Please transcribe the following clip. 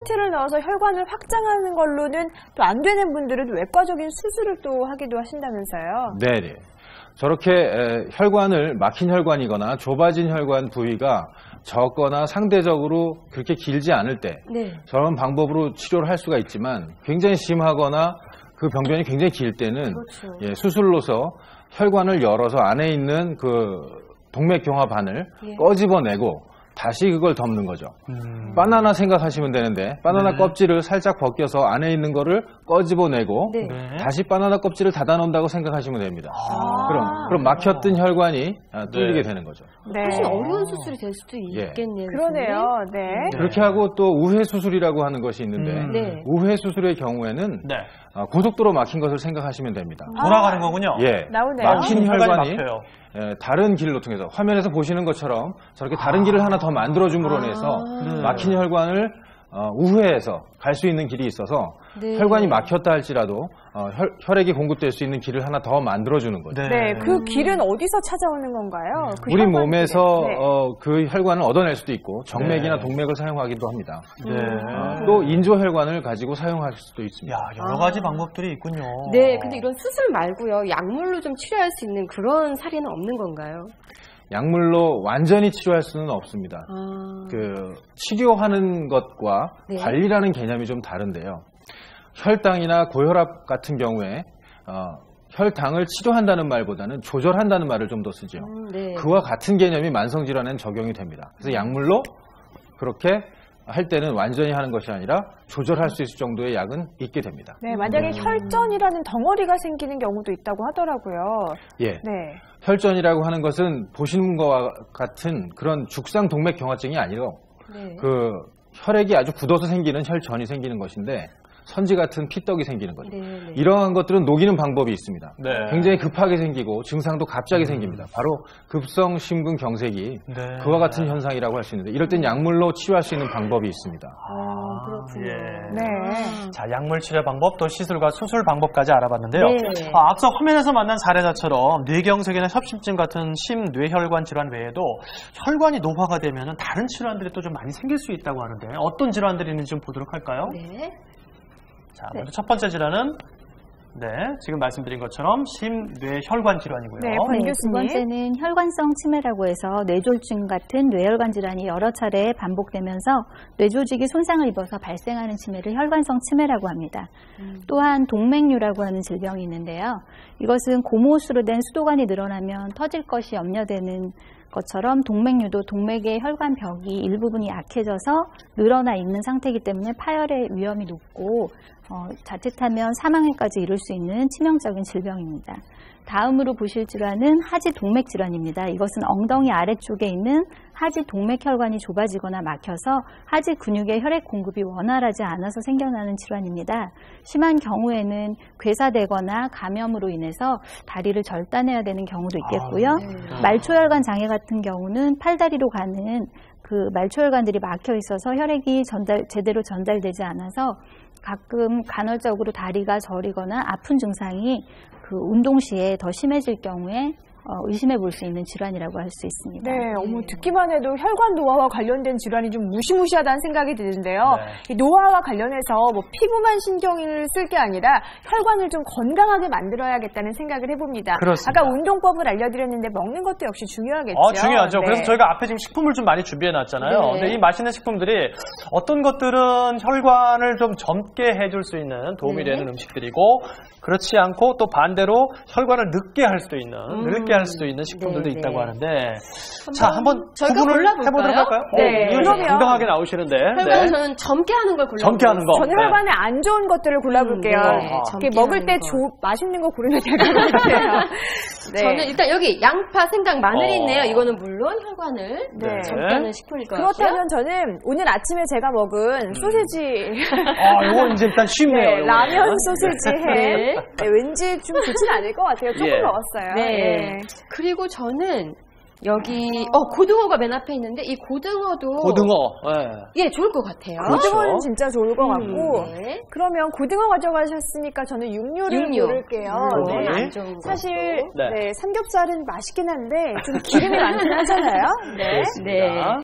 스텐트를 넣어서 혈관을 확장하는 걸로는 또 안 되는 분들은 외과적인 수술을 또 하기도 하신다면서요. 네네. 저렇게 혈관을 막힌 혈관이거나 좁아진 혈관 부위가 적거나 상대적으로 그렇게 길지 않을 때 저런 방법으로 치료를 할 수가 있지만 굉장히 심하거나 그 병변이 굉장히 길 때는 수술로서 혈관을 열어서 안에 있는 그 동맥경화반을 꺼집어내고 다시 그걸 덮는 거죠. 바나나 생각하시면 되는데 바나나 껍질을 살짝 벗겨서 안에 있는 거를 꺼집어내고 다시 바나나 껍질을 닫아 놓는다고 생각하시면 됩니다. 그럼 막혔던 혈관이 뚫리게 되는 거죠. 훨씬 어려운 수술이 될 수도 있겠네요. 그러네요. 네. 그렇게 하고 또 우회 수술이라고 하는 것이 있는데 우회 수술의 경우에는 고속도로 막힌 것을 생각하시면 됩니다. 돌아가는 거군요. 나오네요. 막힌 혈관이 다른 길로 통해서 화면에서 보시는 것처럼 저렇게 다른 길을 하나 더 만들어줌으로 인해서 막힌 혈관을 우회해서 갈 수 있는 길이 있어서 혈관이 막혔다 할지라도 혈액이 공급될 수 있는 길을 하나 더 만들어주는 거죠. 그 길은 어디서 찾아오는 건가요? 그 우리 몸에서 그 혈관을 얻어낼 수도 있고 정맥이나 동맥을 사용하기도 합니다. 또 인조혈관을 가지고 사용할 수도 있습니다. 여러 가지 방법들이 있군요. 네, 근데 이런 수술 말고요. 약물로 좀 치료할 수 있는 그런 사례는 없는 건가요? 약물로 완전히 치료할 수는 없습니다. 그 치료하는 것과 관리라는 개념이 좀 다른데요. 혈당이나 고혈압 같은 경우에 혈당을 치료한다는 말보다는 조절한다는 말을 좀 더 쓰죠. 그와 같은 개념이 만성질환에는 적용이 됩니다. 그래서 약물로 그렇게 할 때는 완전히 하는 것이 아니라 조절할 수 있을 정도의 약은 있게 됩니다. 만약에 혈전이라는 덩어리가 생기는 경우도 있다고 하더라고요. 혈전이라고 하는 것은 보시는 것과 같은 그런 죽상 동맥 경화증이 아니고 그 혈액이 아주 굳어서 생기는 혈전이 생기는 것인데 선지 같은 피떡이 생기는 거죠. 이러한 것들은 녹이는 방법이 있습니다. 굉장히 급하게 생기고 증상도 갑자기 생깁니다. 바로 급성 심근경색이 그와 같은 현상이라고 할 수 있는데 이럴 땐 약물로 치료할 수 있는 방법이 있습니다. 그렇군요. 자, 약물 치료 방법 또 시술과 수술 방법까지 알아봤는데요. 앞서 화면에서 만난 사례자처럼 뇌경색이나 협심증 같은 심뇌혈관 질환 외에도 혈관이 노화가 되면 다른 질환들이 또 좀 많이 생길 수 있다고 하는데 어떤 질환들이 있는지 좀 보도록 할까요? 자, 먼저 첫 번째 질환은 지금 말씀드린 것처럼 심뇌혈관 질환이고요. 두 번째는 혈관성 치매라고 해서 뇌졸중 같은 뇌혈관 질환이 여러 차례 반복되면서 뇌조직이 손상을 입어서 발생하는 치매를 혈관성 치매라고 합니다. 또한 동맥류라고 하는 질병이 있는데요. 이것은 고무호수로 된 수도관이 늘어나면 터질 것이 염려되는 것처럼 동맥류도 동맥의 혈관벽이 일부분이 약해져서 늘어나 있는 상태이기 때문에 파열의 위험이 높고 자칫하면 사망에까지 이를 수 있는 치명적인 질병입니다. 다음으로 보실 질환은 하지 동맥 질환입니다. 이것은 엉덩이 아래쪽에 있는 하지 동맥 혈관이 좁아지거나 막혀서 하지 근육의 혈액 공급이 원활하지 않아서 생겨나는 질환입니다. 심한 경우에는 괴사되거나 감염으로 인해서 다리를 절단해야 되는 경우도 있겠고요. 말초혈관 장애 같은 경우는 팔다리로 가는 그 말초혈관들이 막혀 있어서 혈액이 제대로 전달되지 않아서 가끔 간헐적으로 다리가 저리거나 아픈 증상이 그 운동 시에 더 심해질 경우에 의심해 볼 수 있는 질환이라고 할 수 있습니다. 듣기만 해도 혈관 노화와 관련된 질환이 좀 무시무시하다는 생각이 드는데요. 이 노화와 관련해서 뭐 피부만 신경을 쓸 게 아니라 혈관을 좀 건강하게 만들어야겠다는 생각을 해봅니다. 그렇습니다. 아까 운동법을 알려드렸는데 먹는 것도 역시 중요하겠죠. 중요하죠. 그래서 저희가 앞에 지금 식품을 좀 많이 준비해놨잖아요. 근데 이 맛있는 식품들이 어떤 것들은 혈관을 좀 젊게 해줄 수 있는 도움이 되는 음식들이고 그렇지 않고 또 반대로 혈관을 늦게 할 수도 있는 식품들도 있다고 하는데 자, 한번 구분을 해보도록 할까요? 그러면 건강하게 나오시는데 혈관은 저는 젊게 하는 걸 골라볼게요. 젊게 하는 거. 저는 혈관에 안 좋은 것들을 골라볼게요. 먹을 때 맛있는 거 고르면 될 것 같아요. 저는 일단 여기 양파, 생강, 마늘이 있네요. 이거는 물론 혈관을 젊게 하는 식품일 것 같고요. 그렇다면 저는 오늘 아침에 제가 먹은 소시지 이거 이제 일단 쉽네요. 라면 소시지 햄 왠지 좀 좋진 않을 것 같아요. 조금 먹었어요. 그리고 저는 여기 고등어가 맨 앞에 있는데 이 고등어도 좋을 것 같아요. 고등어는 진짜 좋을 것 같고 그러면 고등어 가져가셨으니까 저는 육류를 고를게요. 사실 삼겹살은 맛있긴 한데 좀 기름이 많긴 하잖아요.